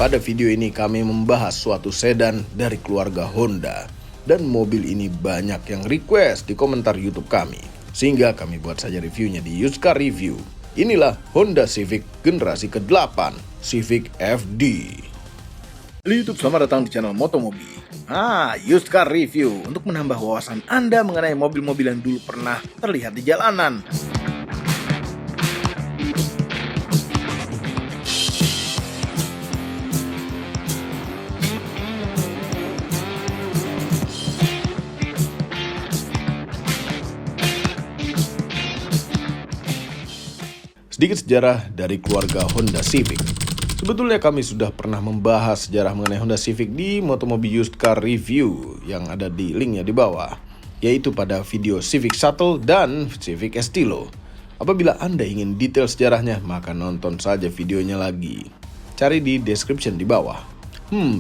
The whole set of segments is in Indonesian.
Pada video ini kami membahas suatu sedan dari keluarga Honda. Dan mobil ini banyak yang request di komentar YouTube kami. Sehingga kami buat saja reviewnya di Used Car Review. Inilah Honda Civic generasi ke-8, Civic FD. Halo YouTube, selamat datang di channel Motomobi. Used Car Review untuk menambah wawasan Anda mengenai mobil-mobil yang dulu pernah terlihat di jalanan. Sedikit sejarah dari keluarga Honda Civic. Sebetulnya kami sudah pernah membahas sejarah mengenai Honda Civic di Motomobi Used Car Review yang ada di linknya di bawah, yaitu pada video Civic Shuttle dan Civic Estilo. Apabila Anda ingin detail sejarahnya, maka nonton saja videonya lagi. Cari di description di bawah.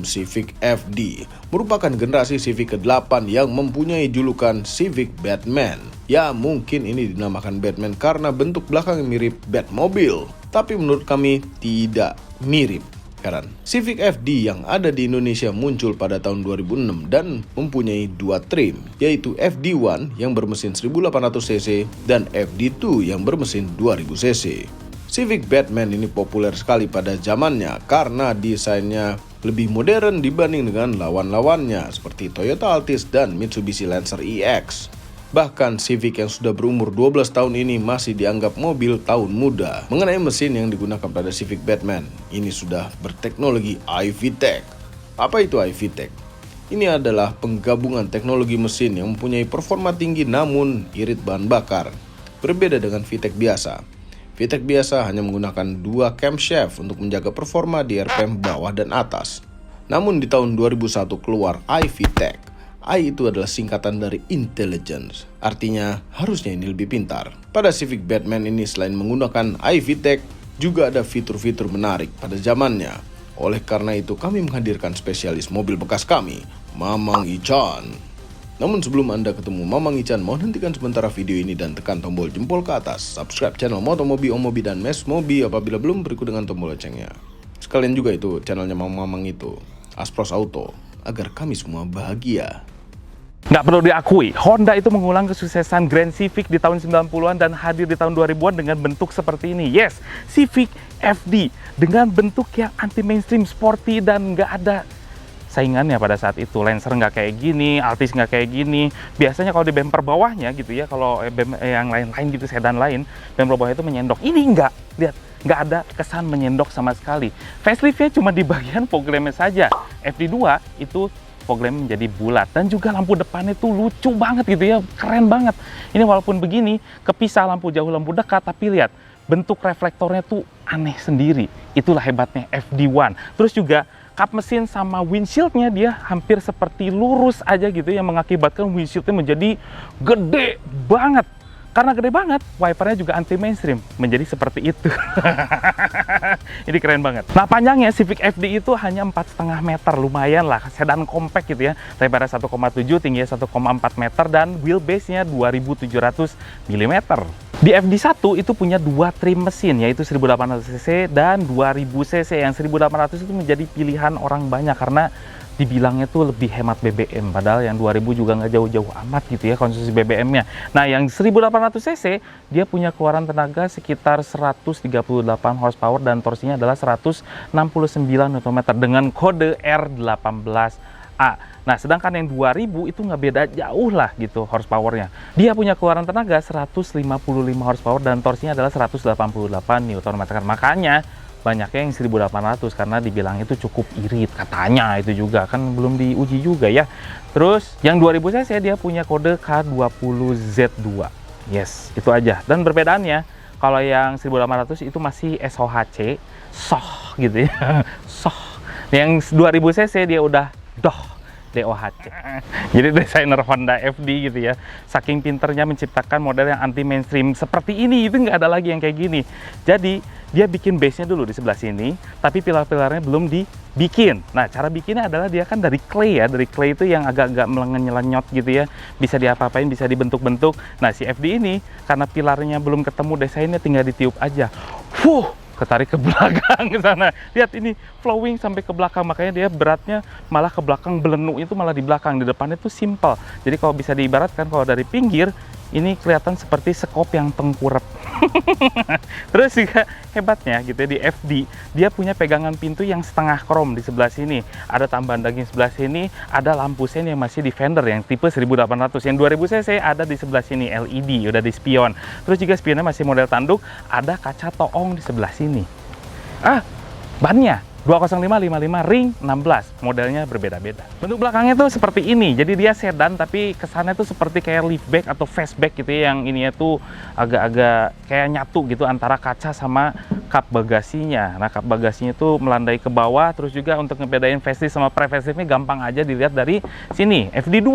Civic FD merupakan generasi Civic ke-8 yang mempunyai julukan Civic Batman. Ya, mungkin ini dinamakan Batman karena bentuk belakang yang mirip Batmobile. Tapi menurut kami tidak mirip. Karena Civic FD yang ada di Indonesia muncul pada tahun 2006 dan mempunyai dua trim, yaitu FD1 yang bermesin 1800cc dan FD2 yang bermesin 2000cc. Civic Batman ini populer sekali pada zamannya karena desainnya lebih modern dibanding dengan lawan-lawannya seperti Toyota Altis dan Mitsubishi Lancer EX. Bahkan Civic yang sudah berumur 12 tahun ini masih dianggap mobil tahun muda. Mengenai mesin yang digunakan pada Civic Batman, ini sudah berteknologi iVTEC. Apa itu iVTEC? Ini adalah penggabungan teknologi mesin yang mempunyai performa tinggi namun irit bahan bakar. Berbeda dengan VTEC biasa. VTEC biasa hanya menggunakan dua camshaft untuk menjaga performa di RPM bawah dan atas. Namun di tahun 2001 keluar iVTEC. I itu adalah singkatan dari intelligence, artinya harusnya ini lebih pintar. Pada Civic Batman ini selain menggunakan iVTEC, juga ada fitur-fitur menarik pada zamannya. Oleh karena itu kami menghadirkan spesialis mobil bekas kami, Mamang Ichan. Namun sebelum Anda ketemu Mamang Ichan, mohon hentikan sementara video ini dan tekan tombol jempol ke atas. Subscribe channel Motomobi, Omobi, dan Mesmobi apabila belum, berikut dengan tombol loncengnya. Sekalian juga itu channelnya Mamang itu, Aspros Auto, agar kami semua bahagia. Nggak perlu diakui, Honda itu mengulang kesuksesan Grand Civic di tahun 90-an dan hadir di tahun 2000-an dengan bentuk seperti ini. Yes, Civic FD dengan bentuk yang anti-mainstream, sporty, dan nggak ada saingannya pada saat itu. Lancer nggak kayak gini, Altis nggak kayak gini. Biasanya kalau di bumper bawahnya gitu ya, kalau yang lain-lain gitu, sedan lain, bumper bawahnya itu menyendok. Ini nggak, lihat, nggak ada kesan menyendok sama sekali. Faceliftnya cuma di bagian fog lamp saja. FD2 itu fog lamp menjadi bulat dan juga lampu depannya tuh lucu banget gitu ya, keren banget. Ini walaupun begini, kepisah lampu jauh lampu dekat, tapi lihat bentuk reflektornya tuh aneh sendiri. Itulah hebatnya FD1. Terus juga kap mesin sama windshieldnya dia hampir seperti lurus aja gitu, yang mengakibatkan windshieldnya menjadi gede banget. Karena gede banget, wipernya juga anti-mainstream, menjadi seperti itu. Ini keren banget. Nah, panjangnya Civic FD itu hanya 4,5 meter, lumayan lah, sedan compact gitu ya. Lebarnya 1,7, tingginya 1,4 meter, dan wheelbase-nya 2700 mm. Di FD1 itu punya dua trim mesin, yaitu 1800cc dan 2000cc. Yang 1800 itu menjadi pilihan orang banyak karena dibilangnya tuh lebih hemat BBM, padahal yang 2000 juga nggak jauh-jauh amat gitu ya konsumsi BBM-nya. Nah, yang 1800cc dia punya keluaran tenaga sekitar 138 horsepower dan torsinya adalah 169 Nm dengan kode R18A. Nah, sedangkan yang 2000 itu nggak beda jauh lah gitu horsepowernya. Dia punya keluaran tenaga 155 horsepower dan torsinya adalah 188 Nm. Makanya banyaknya yang 1800 karena dibilang itu cukup irit, katanya itu juga, kan belum diuji juga ya. Terus yang 2000cc dia punya kode K20Z2. Yes, itu aja. Dan perbedaannya, kalau yang 1800 itu masih SOHC, soh gitu ya. Soh. Yang 2000cc dia udah DOHC. Jadi desainer Honda FD gitu ya, saking pinternya menciptakan model yang anti mainstream seperti ini, itu nggak ada lagi yang kayak gini. Jadi dia bikin base-nya dulu di sebelah sini, tapi pilar-pilarnya belum dibikin. Nah, cara bikinnya adalah dia kan dari clay ya, dari clay itu yang agak-agak melenganyot gitu ya, bisa diapa-apain, bisa dibentuk-bentuk. Nah, si FD ini karena pilarnya belum ketemu desainnya, tinggal ditiup aja. ketarik ke belakang ke sana. Lihat ini flowing sampai ke belakang, makanya dia beratnya malah ke belakang, belenu itu malah di belakang. Di depannya tuh simple. Jadi kalau bisa diibaratkan kalau dari pinggir ini kelihatan seperti sekop yang tengkurap. Terus juga hebatnya gitu ya, di FD dia punya pegangan pintu yang setengah krom di sebelah sini. Ada tambahan daging sebelah sini, ada lampu sen yang masih Defender yang tipe 1800. Yang 2000 cc ada di sebelah sini LED, udah di spion. Terus juga spionnya masih model tanduk, ada kaca toong di sebelah sini. Bannya 205/55 ring 16, modelnya berbeda-beda. Bentuk belakangnya tuh seperti ini, jadi dia sedan tapi kesannya tuh seperti kayak liftback atau fastback gitu ya, yang ininya tuh agak-agak kayak nyatu gitu antara kaca sama kap bagasinya. Nah, kap bagasinya tuh melandai ke bawah, terus juga untuk ngebedain facelift sama pre-faceliftnya gampang aja dilihat dari sini. FD2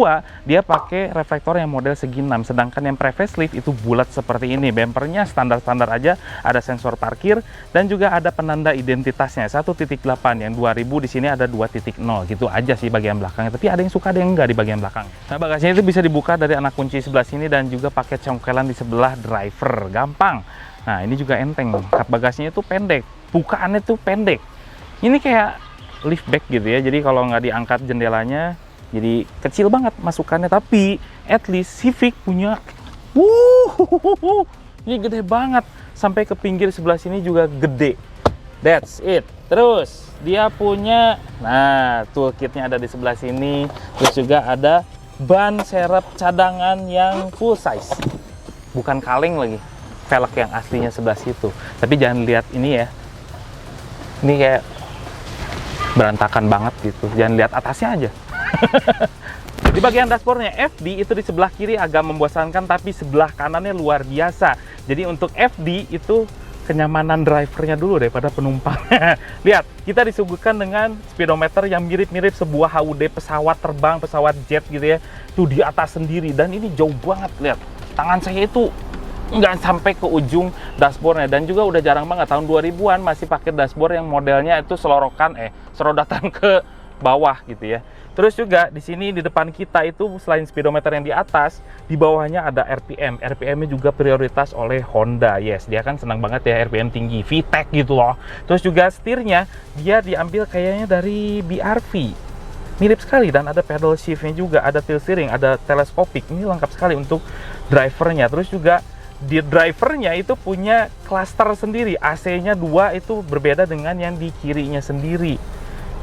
dia pakai reflektor yang model segi 6, sedangkan yang pre-facelift itu bulat seperti ini. Bempernya standar-standar aja, ada sensor parkir dan juga ada penanda identitasnya 1.8, yang 2000 di sini ada 2.0 gitu aja sih bagian belakangnya. Tapi ada yang suka, ada yang enggak di bagian belakang. Nah, bagasinya itu bisa dibuka dari anak kunci sebelah sini dan juga pakai congkelan di sebelah driver, gampang. Nah, ini juga enteng, kap bagasinya itu pendek, bukaannya tuh pendek. Ini kayak liftback gitu ya, jadi kalau nggak diangkat jendelanya jadi kecil banget masukannya. Tapi at least Civic punya ini gede banget, sampai ke pinggir sebelah sini juga gede. That's it. Terus dia punya, nah, toolkitnya ada di sebelah sini. Terus juga ada ban serep cadangan yang full size, bukan kaleng lagi, velg yang aslinya sebelah situ. Tapi jangan lihat ini ya, ini kayak berantakan banget gitu. Jangan lihat atasnya aja. Di bagian dashboardnya FD itu di sebelah kiri agak membosankan, tapi sebelah kanannya luar biasa. Jadi untuk FD itu kenyamanan drivernya dulu daripada penumpangnya. Lihat, kita disuguhkan dengan speedometer yang mirip-mirip sebuah HUD pesawat terbang, pesawat jet gitu ya. Itu di atas sendiri, dan ini jauh banget. Lihat, tangan saya itu nggak sampai ke ujung dashboardnya, dan juga udah jarang banget tahun 2000-an masih pakai dashboard yang modelnya itu serodatan ke bawah gitu ya. Terus juga di sini di depan kita itu selain speedometer yang di atas, di bawahnya ada RPM. RPM-nya juga prioritas oleh Honda. Yes, dia kan senang banget ya RPM tinggi, VTEC gitu loh. Terus juga setirnya dia diambil kayaknya dari BRV. Mirip sekali, dan ada pedal shift-nya juga, ada tilt steering, ada teleskopik. Ini lengkap sekali untuk drivernya. Terus juga di drivernya itu punya cluster sendiri. AC-nya 2 itu berbeda dengan yang di kirinya sendiri.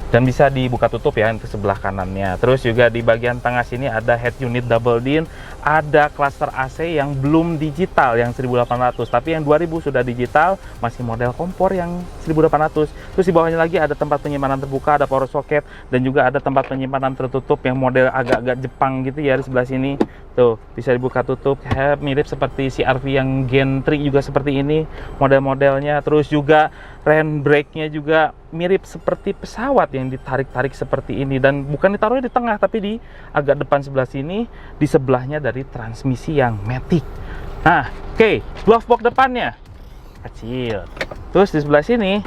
Dan bisa dibuka tutup ya untuk sebelah kanannya. Terus juga di bagian tengah sini ada head unit double din, ada cluster AC yang belum digital yang 1800, tapi yang 2000 sudah digital, masih model kompor yang 1800. Terus di bawahnya lagi ada tempat penyimpanan terbuka, ada power socket, dan juga ada tempat penyimpanan tertutup yang model agak-agak Jepang gitu ya di sebelah sini. Tuh, bisa dibuka tutup, mirip seperti CR-V yang Gen 3 juga seperti ini model-modelnya. Terus juga handbrake-nya juga mirip seperti pesawat yang ditarik-tarik seperti ini, dan bukan ditaruhnya di tengah tapi di agak depan sebelah sini, di sebelahnya dari transmisi yang matic. Nah, oke, glove box depannya kecil. Terus di sebelah sini,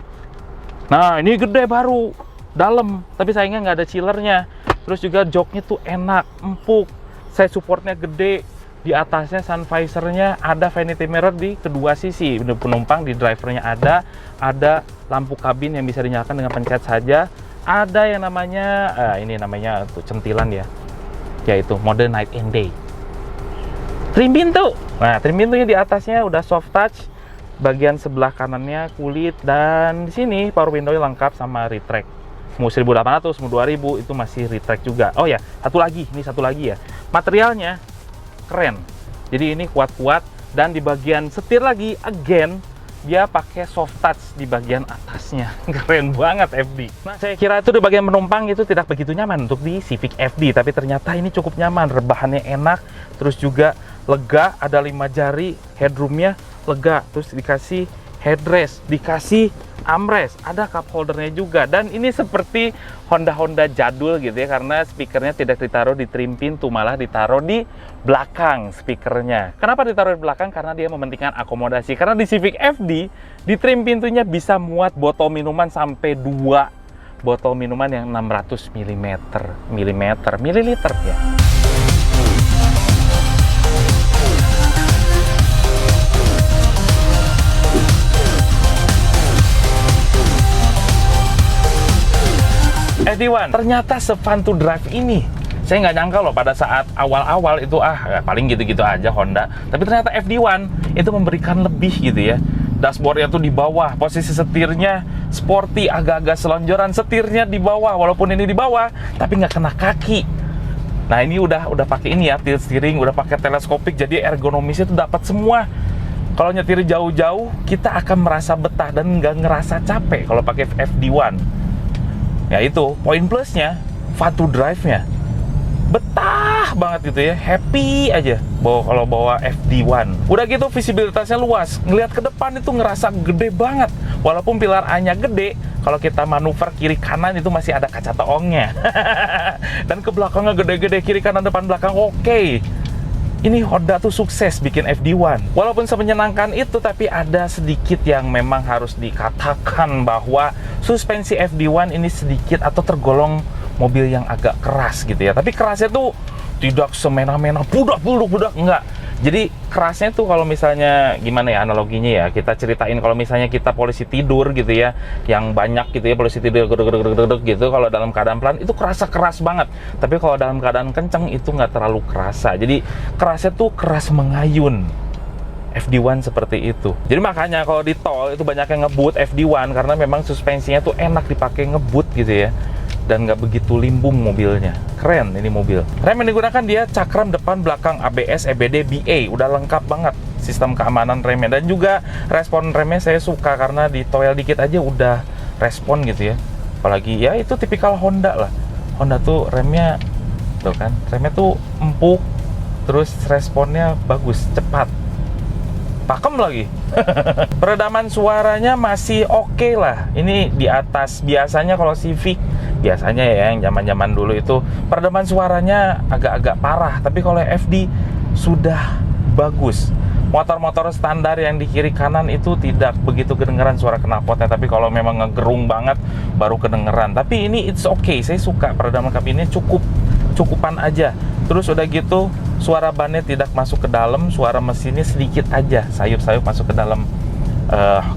nah ini gede baru, dalam, tapi sayangnya nggak ada chillernya. Terus juga joknya tuh enak, empuk, side supportnya gede. Di atasnya sun visornya ada vanity mirror di kedua sisi. Penumpang di drivernya ada lampu kabin yang bisa dinyalakan dengan pencet saja. Ada yang namanya ini namanya tuh centilan ya, yaitu mode night and day. Trim pintu. Nah, trim pintunya di atasnya udah soft touch. Bagian sebelah kanannya kulit, dan di sini power window lengkap sama retract. Mau 1800, mau 2000 itu masih retract juga. Oh ya, satu lagi ya. Materialnya keren, jadi ini kuat-kuat, dan di bagian setir lagi again dia pakai soft touch di bagian atasnya. Keren banget FD. Nah, saya kira itu di bagian penumpang itu tidak begitu nyaman untuk di Civic FD, tapi ternyata ini cukup nyaman. Rebahannya enak, terus juga lega, ada 5 jari, headroomnya lega, terus dikasih headrest, dikasih armrest, ada cup holdernya juga. Dan ini seperti Honda jadul gitu ya, karena speakernya tidak ditaruh di trim pintu, malah ditaruh di belakang speakernya. Kenapa ditaruh di belakang? Karena dia mementingkan akomodasi. Karena di Civic FD, di trim pintunya bisa muat botol minuman sampai 2 botol minuman yang 600 mililiter ya. FD1 ternyata se-fun to drive ini. Saya nggak nyangka loh pada saat awal-awal itu ya paling gitu-gitu aja Honda. Tapi ternyata FD1 itu memberikan lebih gitu ya. Dashboardnya tuh di bawah, posisi setirnya sporty, agak-agak selonjoran, setirnya di bawah, walaupun ini di bawah, tapi nggak kena kaki. Nah ini udah pakai ini ya, tilt steering, udah pakai teleskopik, jadi ergonomisnya tuh dapat semua. Kalau nyetir jauh-jauh, kita akan merasa betah dan nggak ngerasa capek kalau pakai FD1. Ya itu poin plusnya, fun to drive-nya. Betah banget gitu ya, happy aja kalau bawa FD1. Udah gitu visibilitasnya luas, ngelihat ke depan itu ngerasa gede banget. Walaupun pilar A-nya gede, kalau kita manuver kiri kanan itu masih ada kaca toongnya. Dan ke belakangnya gede-gede, kiri kanan depan belakang oke. Ini Honda tuh sukses bikin FD1. Walaupun semenyenangkan itu, tapi ada sedikit yang memang harus dikatakan bahwa suspensi FD1 ini sedikit atau tergolong mobil yang agak keras gitu ya. Tapi kerasnya tuh tidak semena-mena budak, enggak. Jadi kerasnya tuh kalau misalnya gimana ya analoginya ya, kita ceritain kalau misalnya kita polisi tidur gitu ya, yang banyak gitu ya, polisi tidur gitu, kalau dalam keadaan pelan itu kerasa keras banget. Tapi kalau dalam keadaan kenceng itu nggak terlalu kerasa. Jadi kerasnya tuh keras mengayun. FD1 seperti itu. Jadi makanya kalau di tol itu banyak yang ngebut FD1 karena memang suspensinya tuh enak dipakai ngebut gitu ya. Dan nggak begitu limbung mobilnya. Keren ini mobil. Rem yang digunakan dia cakram depan belakang ABS, EBD, BA. Udah lengkap banget sistem keamanan remnya. Dan juga respon remnya saya suka karena ditoel dikit aja udah respon gitu ya. Apalagi ya itu tipikal Honda lah. Honda tuh remnya tuh kan, remnya tuh empuk, terus responnya bagus, cepat. Pakem lagi. Peredaman suaranya masih oke lah. Ini di atas biasanya kalau Civic biasanya ya yang zaman-zaman dulu itu peredaman suaranya agak-agak parah, tapi kalau FD sudah bagus. Motor-motor standar yang di kiri kanan itu tidak begitu kedengeran suara knalpotnya, tapi kalau memang ngegerung banget baru kedengeran. Tapi ini it's okay, saya suka peredaman kabinnya cukupan aja. Terus udah gitu suara bannya tidak masuk ke dalam, suara mesinnya sedikit aja sayup-sayup masuk ke dalam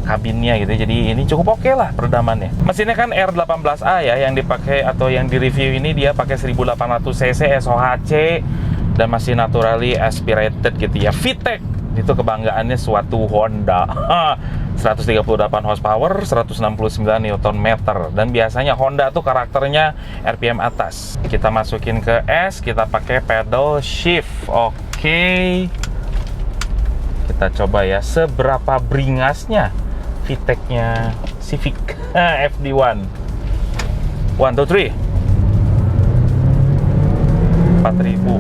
kabinnya gitu. Jadi ini cukup oke lah peredamannya. Mesinnya kan R18A ya yang dipakai atau yang di review ini, dia pakai 1800 cc SOHC dan masih naturally aspirated gitu ya. VTEC itu kebanggaannya suatu Honda. 138 horsepower, 169 Nm, dan biasanya Honda tuh karakternya RPM atas. Kita masukin ke S, kita pakai pedal shift. Oke. Kita coba ya seberapa beringasnya VTEC-nya Civic FD1. 1, 2, 3. 4000.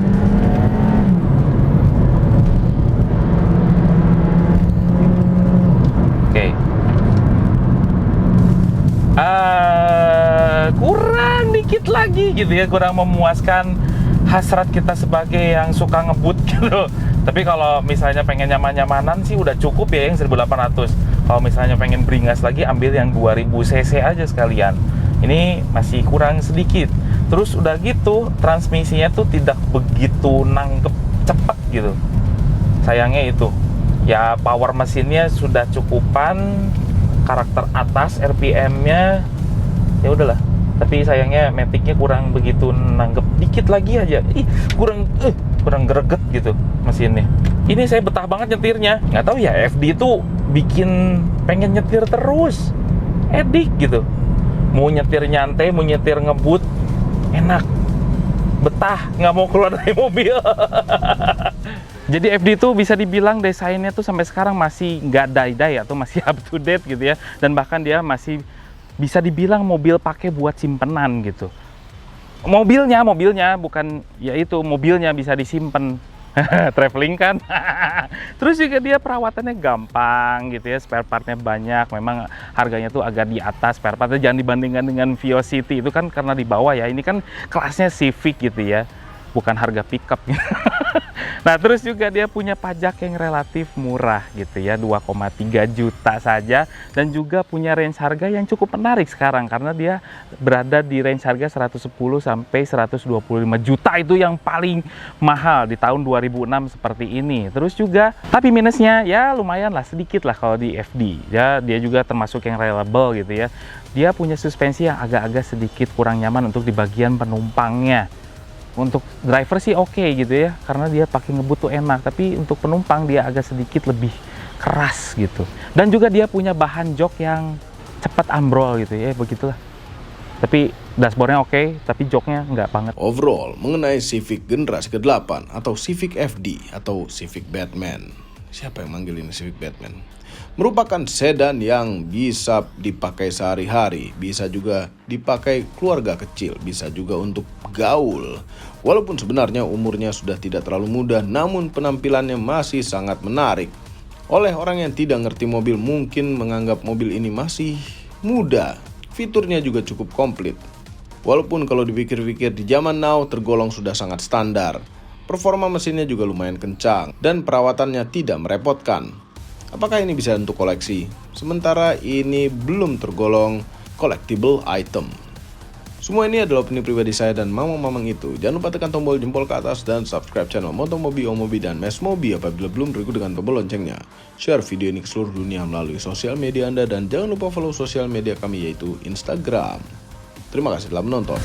Kurang dikit lagi gitu ya, kurang memuaskan hasrat kita sebagai yang suka ngebut gitu. Tapi kalau misalnya pengen nyaman-nyamanan sih udah cukup ya yang 1800. Kalau misalnya pengen beringas lagi, ambil yang 2000 cc aja sekalian. Ini masih kurang sedikit. Terus udah gitu transmisinya tuh tidak begitu nangkep cepet gitu. Sayangnya itu ya, power mesinnya sudah cukupan, karakter atas, RPM-nya ya udahlah. Tapi sayangnya matic-nya kurang begitu nanggep, dikit lagi aja. Kurang greget gitu mesinnya. Ini saya betah banget nyetirnya. Nggak tahu ya, FD itu bikin pengen nyetir terus. Edik gitu. Mau nyetir nyantai, mau nyetir ngebut, enak. Betah, nggak mau keluar dari mobil. Jadi FD itu bisa dibilang desainnya tuh sampai sekarang masih nggak die-die atau masih up to date gitu ya. Dan bahkan dia masih bisa dibilang mobil pakai buat simpenan gitu. Mobilnya bukan ya itu, mobilnya bisa disimpan. Traveling kan. Terus juga dia perawatannya gampang gitu ya, spare partnya banyak. Memang harganya tuh agak di atas spare partnya, jangan dibandingkan dengan Vios City itu kan karena di bawah ya. Ini kan kelasnya Civic gitu ya. bukan harga pickup. Nah, terus juga dia punya pajak yang relatif murah gitu ya, 2,3 juta saja, dan juga punya range harga yang cukup menarik sekarang karena dia berada di range harga 110 sampai 125 juta, itu yang paling mahal di tahun 2006 seperti ini. Terus juga, tapi minusnya ya lumayan lah, sedikit lah kalau di FD. Ya, dia juga termasuk yang reliable gitu ya. Dia punya suspensi yang agak-agak sedikit kurang nyaman untuk di bagian penumpangnya. Untuk driver sih oke gitu ya, karena dia pakai ngebut tuh enak, tapi untuk penumpang dia agak sedikit lebih keras gitu. Dan juga dia punya bahan jok yang cepat ambrol gitu ya, begitulah. Tapi dashboardnya oke, tapi joknya nggak banget. Overall, mengenai Civic generasi ke-8 atau Civic FD atau Civic Batman. Siapa yang manggil ini Civic Batman? Merupakan sedan yang bisa dipakai sehari-hari, bisa juga dipakai keluarga kecil, bisa juga untuk gaul. Walaupun sebenarnya umurnya sudah tidak terlalu muda, namun penampilannya masih sangat menarik. Oleh orang yang tidak ngerti mobil mungkin menganggap mobil ini masih muda. Fiturnya juga cukup komplit. Walaupun kalau dipikir-pikir di zaman now tergolong sudah sangat standar. Performa mesinnya juga lumayan kencang dan perawatannya tidak merepotkan. Apakah ini bisa untuk koleksi? Sementara ini belum tergolong collectible item. Semua ini adalah opini pribadi saya dan mamang-mamang itu. Jangan lupa tekan tombol jempol ke atas dan subscribe channel Motomobi, Omobi, dan Mesmobi apabila belum berikut dengan tombol loncengnya. Share video ini ke seluruh dunia melalui sosial media Anda dan jangan lupa follow sosial media kami yaitu Instagram. Terima kasih telah menonton.